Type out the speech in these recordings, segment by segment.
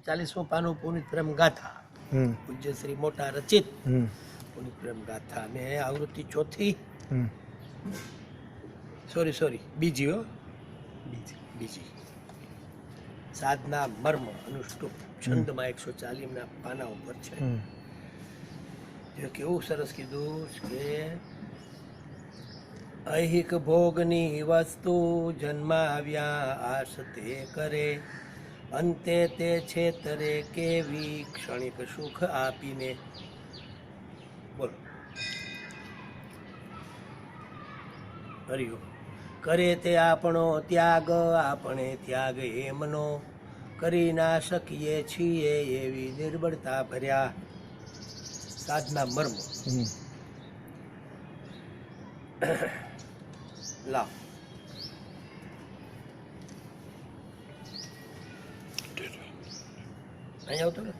40મું પાનું પુનિત પ્રેમ ગાથા, પૂજ્ય શ્રી મોટા રચિત પુનિત પ્રેમ ગાથા ને આવૃત્તિ ચોથી, સોરી બીજી હો, બીજી સાધના મર્મ અનુષ્ટુપ છંદમાં 140 પાના ઉપર છે. જે કેવું સરસ કીધું કે ઐહિક ભોગની વસ્તુ જન્માવ્યા આશ તે કરે, અંતે તે છેતરે કેવી ક્ષણિક સુખ આપીને. બોલો હરિયો. કરે તે આપણો ત્યાગ, આપણે ત્યાગ એમનો કરી ના શકીએ છીએ, એવી નિર્બળતા ભર્યા. સાધના મર્મ. લાવ અહીં આવતો ને.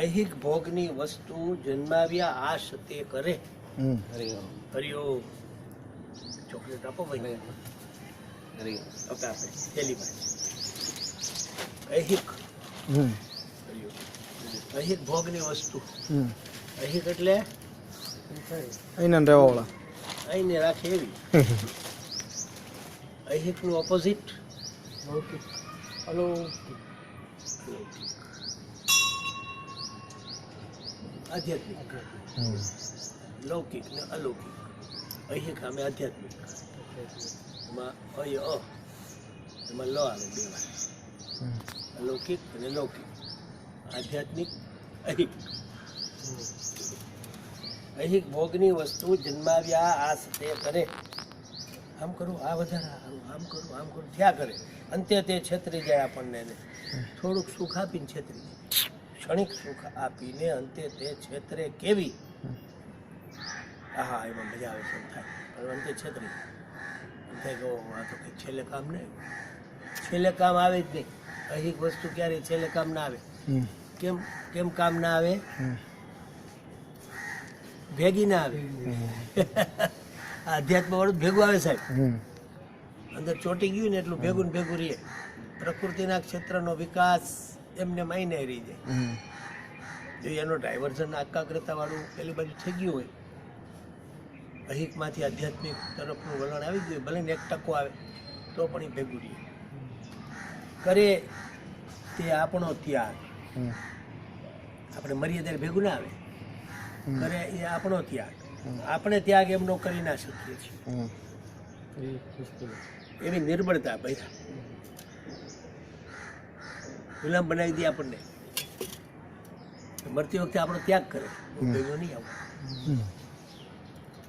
ઐહિક ભોગની વસ્તુ જન્માવ્યા આશ તે કરે. હરિયો. ચોકલેટ આપો ભાઈ. હરિયો આપે થેલીમાં. ઐહિક હરિયો. ઐહિક ભોગની વસ્તુ. ઐહિક એટલે અહીંયા રહેવાવાળા, અહીંને રાખે એવી. ઐહિકનું ઓપોઝિટ લૌકિક. આધ્યાત્મિક. લૌકિક ને અલૌકિક. ઐહિક આમે આધ્યાત્મિક. એમાં એમાં લો આવે બે વાર. અલૌકિક અને લૌકિક. આધ્યાત્મિક ઐહિક. ઐહિક ભોગની વસ્તુ જન્માવ્યા આસ તે કરે. આમ કરું આ વધારે, આમ કરું થયા કરે. અંતે તે છેતરી જાય આપણને. થોડુંક સુખ આપીને છેતરી જાય. ક્ષણિક સુખ આપીને અંતે તે છેતરે કેવી. હા એમાં મજા આવે છે થાય, પણ અંતે છેતરી જાય. આ તો કંઈક છેલ્લે કામ નહીં. છેલ્લે કામ આવે જ નહીં. ઐહિક વસ્તુ ક્યારેય છેલ્લે કામ ના આવે. કેમ કામ ના આવે? ભેગી ના આવે. અધ્યાત્મ વાળું ભેગું આવે સાહેબ. અંદર ચોટી ગયું ને એટલું ભેગું ને ભેગું રહીએ. પ્રકૃતિના ક્ષેત્રનો વિકાસ એમને માઈને રહી જાય. જો એનો ડાયવર્ઝન એકાગ્રતા વાળું પેલી બાજુ થઈ ગયું હોય, અહિકમાંથી આધ્યાત્મિક તરફનું વલણ આવી ગયું, ભલે ને 1% આવે તો પણ એ ભેગું રહીએ. કરે તે આપણો ત્યાગ. આપણે મરીએ ત્યારે ભેગું ના આવે. કરે એ આપણો ત્યાગ. આપણે ત્યાગ એમનો કરી ના શકીએ છીએ. એવી નિર્બળતા ભાઈ ગુલામ બનાવી દે આપણને. મરતી વખતે આપણો ત્યાગ કરે, ભેગો નહીં આવો.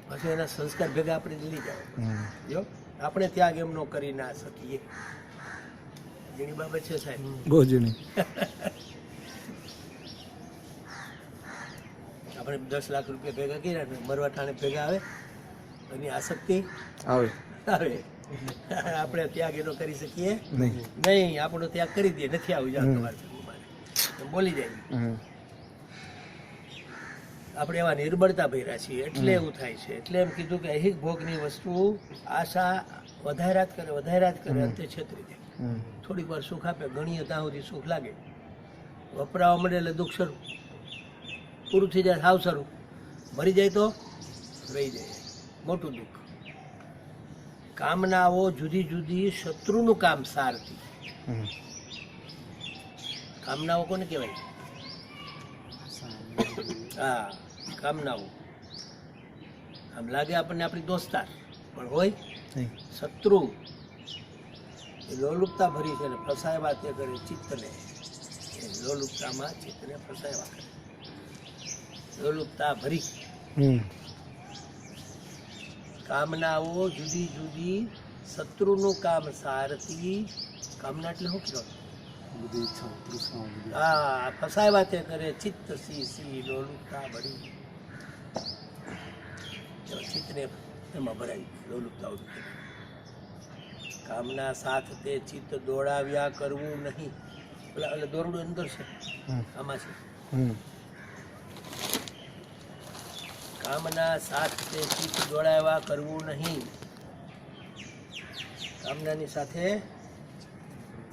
પછી એના સંસ્કાર ભેગા આપણે લઈ જાવ. જો આપણે ત્યાગ એમનો કરી ના શકીએ. જેની બાબત છે સાહેબ, બહુ જૂની. આપણે 10 લાખ રૂપિયા ભેગા કર્યા ને મરવા ટાણે ભેગા આવે, એની આસક્તિ આવે. આપણે ત્યાગ એનો કરી શકીએ નહીં. આપણો ત્યાગ કરી દઈએ, નથી આવું જાવ તમારે બોલી જાય. આપણે એવા નિર્બળતા ભર્યા છીએ એટલે એવું થાય છે. એટલે એમ કીધું કે ઐહિક ભોગની વસ્તુ આશા વધાર્યા જ કરે અંતે છેતરી જાય. થોડીક વાર સુખ આપે, ગણીએ ત્યાં સુધી સુખ લાગે, વપરાવા મળે એટલે દુઃખ શરૂ. પૂરું થઈ જાય સાવ શરૂ. મરી જાય તો રહી જાય મોટું દુઃખ. કામનાઓ જુદી જુદી શત્રુનું કામ સારતી. કામનાઓ કોને કહેવાય? હા, કામનાઓ આમ લાગે આપણને આપણી દોસ્તાર, પણ હોય શત્રુ. એ લોલુપતા ભરી છે ને ફસાયવા તે કરે ચિત્તને. એ લોલુપતામાં ચિત્તને ફસાયવા કરે. લોલુપતા ભરી. કામનાઓ જુદી જુદી શત્રુનું કામ સારતી. કામના એટલે શું કહેવાય? હા, ફસાયવા તે કરે ચિત્ત સી લોલુપતા ભરી. ચિત્તને એમાં ભરાય લોલુપતા. કામના સાથ તે ચિત્ત દોડાવ્યા કરવું નહીં. એટલે દોરડું અંદર છે, આમાં છે. કામના સાથ તે ચિત્ત દોડાવ્યા કરવું નહીં. કામનાની સાથે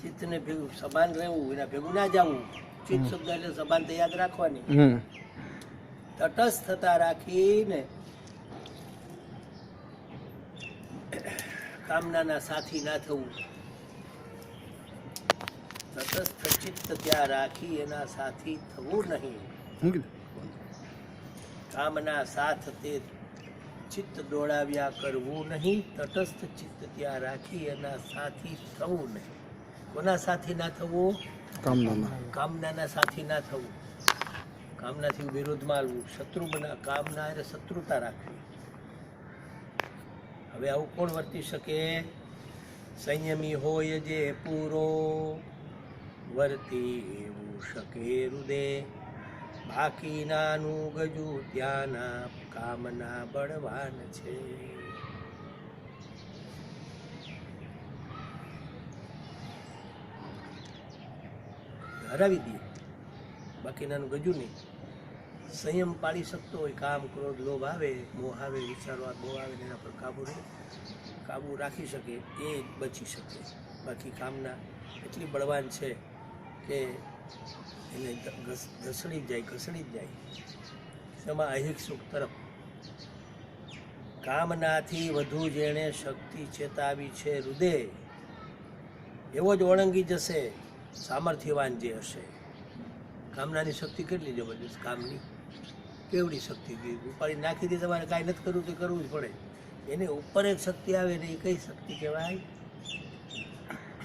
ચિત્તને ભેગું સભાન રહેવું, એના ભેગું ના જવું. ચિત્ત શબ્દ એટલે સભાન તો યાદ રાખવાની. તટસ્થતા રાખીને કામનાના સાથી ના થવું. તટસ્થ ચિત્ત ત્યાં રાખી એના સાથી થવું નહીં. કામના સાથ તે ચિત્ત દોડાવ્યા કરવું નહીં. તટસ્થ ચિત્ત ત્યાં રાખી એના સાથી થવું નહીં. કોના સાથી ના થવું? કામનાના સાથી ના થવું. કામનાથી વિરોધમાં આવવું, શત્રુ બના, કામના એટલે શત્રુતા રાખવી. હવે આવું કોણ વર્તી શકે? સંયમી હોય જે પૂરો વર્તી એવું શકે હૃદય. બાકીનાનું ગજુ ત્યાંના કામના બળવાન છે. હરાવી દે, બાકીનાનું ગજુ નહીં. સંયમ પાડી શકતો હોય, કામ ક્રોધ લોભ આવે, મોહ આવે, વિચારો બહુ આવે, એના પર કાબુ રાખી શકે, એ બચી શકે. બાકી કામના એટલી બળવાન છે કે એને ઘસડી જ જાય. એમાં અહિક સુખ તરફ. કામનાથી વધુ જેણે શક્તિ ચેતાવી છે હૃદય, એવો જ ઓળંગી જશે સામર્થ્યવાન જે હશે. કામનાની શક્તિ કેટલી જબરદસ્ત! કામની કેવડી શક્તિ! ઉપાડી નાખી દે, તમારે કાંઈ નથી કરવું તો કરવું જ પડે. એની ઉપર એક શક્તિ આવે ને, એ કઈ શક્તિ કહેવાય?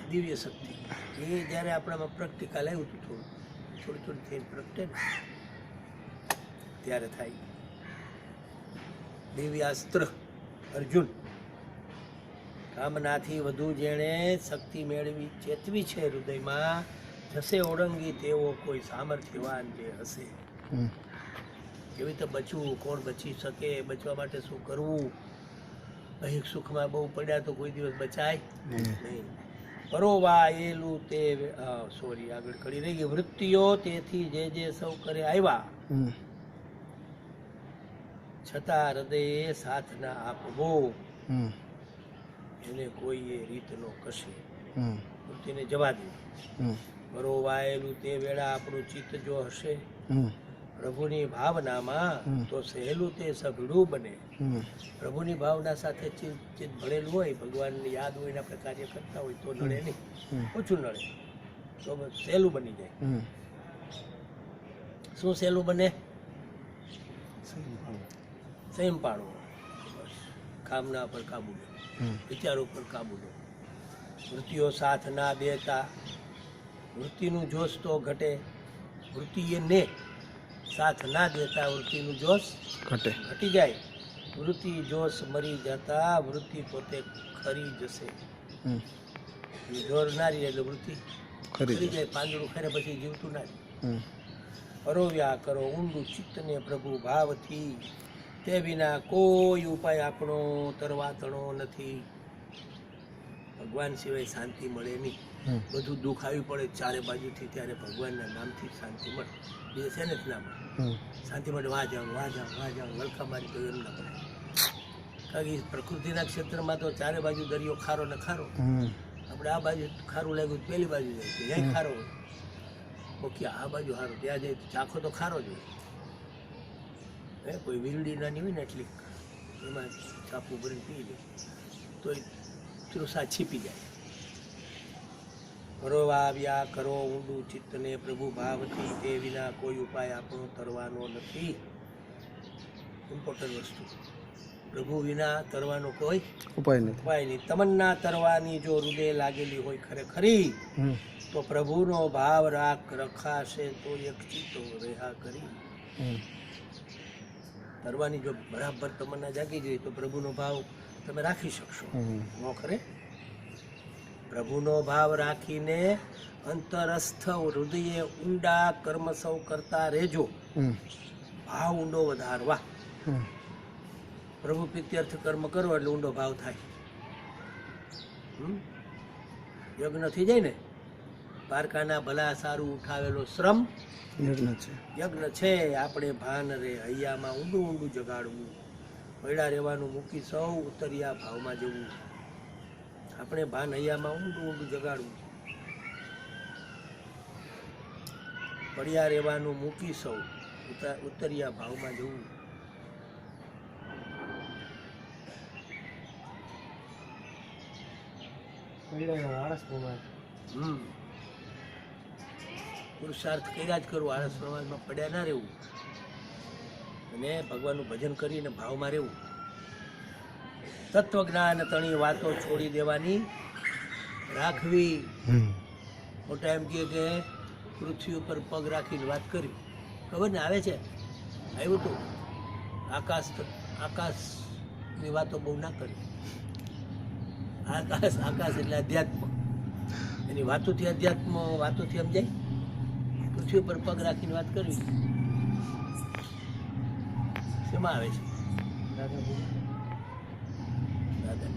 દિવ્ય શક્તિ. એ જ્યારે આપણામાં પ્રેક્ટિકલ આવ્યું હતું, થોડી થઈને પ્રગટે ને ત્યારે થાય. દિવ્યાસ્ત્ર અર્જુન. કામનાથી વધુ જેણે શક્તિ મેળવી ચેતવી છે હૃદયમાં, જશે ઓળંગી તેવો કોઈ સામર્થ્યવાન જે હશે. એવી રીતે બચવું. કોણ બચી શકે? બચવા માટે શું કરવું? અહીં સુખમાં બહુ પડ્યા તો કોઈ દિવસ બચાય નહીં. પરોવાયેલું તે આગળ કરી રહી ગઈ. વૃત્તિઓ તેથી જે સૌ કરે આવ્યા, છતાં હૃદયે સાથ ના આપવો, એને કોઈએ રીતનો કશે. વૃત્તિને જવા દે. પરોવાયેલું તે વેળા આપણું ચિત્ત જો હશે પ્રભુની ભાવનામાં, તો સહેલું તે સઘળું બને. પ્રભુની ભાવના સાથે ચિત્ત ભળેલું હોય, ભગવાનની યાદ હોય ને આપણે કાર્ય કરતા હોય તો નડે નહીં, ઓછું નડે, તો સહેલું બની જાય. શું સહેલું બને? સંયમ પાડવો. કામના પર કાબુ લો, વિચારો પર કાબુ લો. વૃત્તિઓ સાથ ના દેતા, વૃત્તિનું જોશ તો ઘટે. વૃત્તિને સાથ ના દેતા વૃત્તિનું જોશ ઘટી જાય. વૃત્તિ જોશ મરી જતા વૃત્તિ પોતે ખરી જશે. જોર ના રહે એટલે વૃત્તિ ખરી જાય. પાંદડું ખરે પછી જીવતું ના રહે. પરોવ્યા કરો ઊંડું ચિત્તને પ્રભુ ભાવથી, તે વિના કોઈ ઉપાય આપણો તરવાતણો નથી. ભગવાન સિવાય શાંતિ મળે નહીં. બધું દુઃખ આવી પડે ચારે બાજુથી, ત્યારે ભગવાનના નામથી શાંતિ મળે. બીજે છે ને જ ના મળે. શાંતિ માટે વાહ જાઉં વલખા મારી તો એમ ના પડે. કારણ કે પ્રકૃતિના ક્ષેત્રમાં તો ચારે બાજુ દરિયો ખારો ને ખારો. આપણે આ બાજુ ખારું લાગ્યું પેલી બાજુ જાય છે, ત્યાં ખારો હોય. ઓકે, આ બાજુ ખારો, ત્યાં જાય ચાખો તો ખારો જ હોય. કોઈ વીરડી નાની હોય ને એટલી, એમાં ચાપુ ભરીને પી લે તો તૃષા છીપી જાય. પરોવાવ્યા કરો ઊંડું ચિત્તને પ્રભુ ભાવથી, તે વિના કોઈ ઉપાય આપણો તરવાનો નથી. ઇમ્પોર્ટન્ટ વસ્તુ. પ્રભુ વિના તરવાનો કોઈ ઉપાય નહીં. તમન્ના તરવાની જો હૃદય લાગેલી હોય ખરેખરી, તો પ્રભુનો ભાવ રખાશે તો એક ચિત્તો રહ્યા કરી. તરવાની જો બરાબર તમન્ના જાગી ગઈ તો પ્રભુનો ભાવ તમે રાખી શકશો. નો ખરે? પ્રભુનો ભાવ રાખીને અંતરસ્થ હૃદયે ઊંડા કર્મ સૌ કરતા રહેજો. ભાવ ઊંડો વધારવા. પ્રભુ પ્રીત્યર્થ કર્મ કરો એટલે ઊંડો ભાવ થાય. યજ્ઞ થઈ જાય ને, પારકાના ભલા સારું ઉઠાવેલો શ્રમ યજ્ઞ છે. આપણે ભાન રે હૈયામાં ઊંડું જગાડવું. વૈડા રહેવાનું મૂકી સૌ ઉતર્યા ભાવમાં જવું. આપણે ભાન હૈયામાં ઊંડું જગાડવું. પડ્યા રહેવાનું મૂકી સૌ ઉતર્યા ભાવમાં જવું. પુરુષાર્થ કર્યા જ કરવું, આળસ સમાજમાં પડ્યા ના રહેવું અને ભગવાનનું ભજન કરીને ભાવમાં રહેવું. તત્વજ્ઞાન તણી વાતો છોડી દેવાની રાખવી. મોટા એમ કહે કે પૃથ્વી ઉપર પગ રાખીને વાત કરી, ખબર ને આવે છે, આવ્યું હતું આકાશની વાતો બહુ ના કરી. આકાશ એટલે અધ્યાત્મ, એની વાતોથી અધ્યાત્મ, વાતોથી સમજાય. પૃથ્વી ઉપર પગ રાખીને વાત કરવી શેમાં આવે છે? દાદા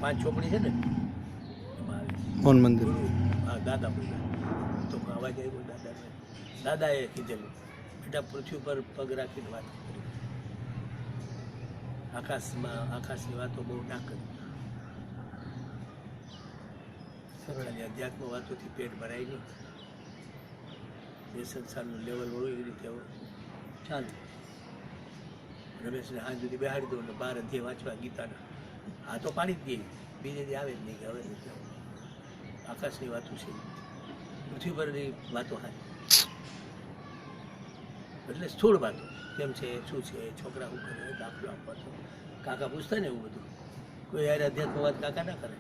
5 ચોપડી છે ને એમાં આવે છે. મોહન મંદિર. હા, દાદા બોલ્યા તો અવાજ આવ્યો દાદાએ કીધેલું, બેટા પૃથ્વી પર પગ રાખીને વાત કરી, આકાશની વાતો બહુ ના કરી. ખાલી અધ્યાત્મ વાતોથી પેટ ભરાય નહીં. જે સંસારનું લેવલ હોય એવી રીતે ચાલુ. રમેશને હાથ સુધી બેહાડી દઉં ને 12 અધ્યાય વાંચવા ગીતાના, આ તો પાડી જ દે, બીજે દી આવે જ નહીં કે હવે નથી આવું. આકાશની વાતો છે, પૃથ્વી પરની વાતો હાય એટલે સ્થૂળ વાતો, કેમ છે, શું છે, છોકરા શું કરે, દાખલો આપવા તો કાકા પૂછતા ને એવું બધું. કોઈ યાર અધ્યાત્મ વાત કાકા ના કરે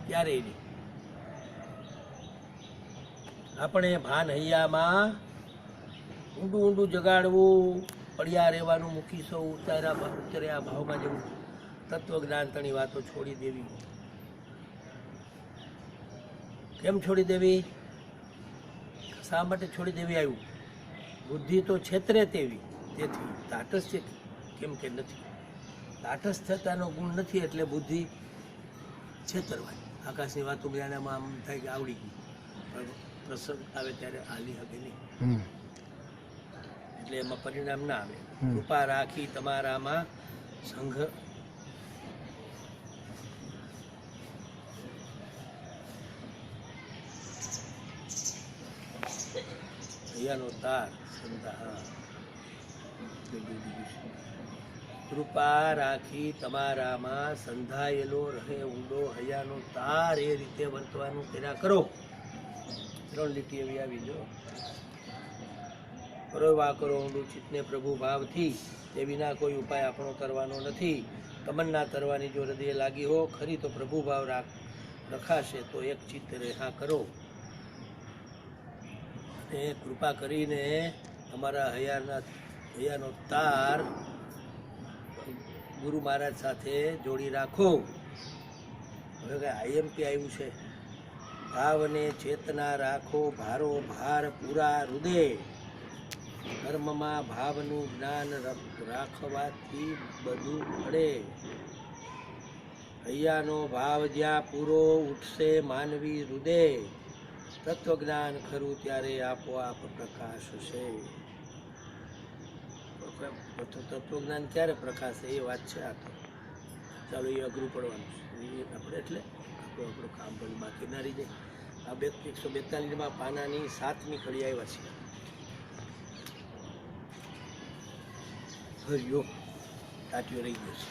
ક્યારેય નહીં. આપણે ભાન હૈયામાં ઊંડું ઊંડું જગાડવું, પડ્યા રહેવાનું મૂકી સૌ ઉતર્યા ભાવમાં જવું. તત્વજ્ઞાન તણી વાતો છોડી દેવી. કેમ છોડી દેવી? શા માટે છોડી દેવી આવ્યું? બુદ્ધિ તો છેતરે તેવી, તેથી તાટસ્થ્ય કેમ કે નથી. તાટસ્થતાનો ગુણ નથી એટલે બુદ્ધિ છેતરવાય. આકાશની વાતો બધાનામાં આમ થાય કે આવડી ગઈ, પણ પ્રસંગ આવે ત્યારે હાલી શકે નહીં, એટલે એમાં પરિણામ ના આવે. કૃપા રાખી તમારામાં સંઘ હૈયાનો તાર સંધા. કૃપા રાખી તમારામાં સંધાયેલો રહે ઊંડો હૈયાનો તાર, એ રીતે વર્તવાનું કર્યા કરો. 3 લીટી એવી આવી જો. કરો વા કરો ઊંડું ચિત્તને પ્રભુ ભાવથી, તે વિના કોઈ ઉપાય આપણો કરવાનો નથી. તમન્ના તરવાની જો હૃદય લાગી હો ખરી, તો પ્રભુ ભાવ રખાશે તો એક ચિત્ત રેહા કરો. અને કૃપા કરીને તમારા હૈયાનો તાર ગુરુ મહારાજ સાથે જોડી રાખો. હવે કે આઈએમપી આવ્યું છે, ભાવને ચેતના રાખો ભારો ભાર પૂરા હૃદય. કર્મમાં ભાવનું જ્ઞાન રાખવાથી બધું મળે. હૈયાનો ભાવ જ્યાં પૂરો ઉઠશે માનવી હૃદય, તત્વજ્ઞાન ખરું ત્યારે આપોઆપ પ્રકાશ છે. તત્વજ્ઞાન ક્યારે પ્રકાશ એ વાત છે. આ તો ચાલો એ અઘરું પડવાનું છે આપણે, એટલે આપણું કામ પણ બાકી ના રહી જાય. આ 142માં પાનાની 7મી કડી આવ્યા છે. હરિયો તાટીઓ રહી ગયો છે.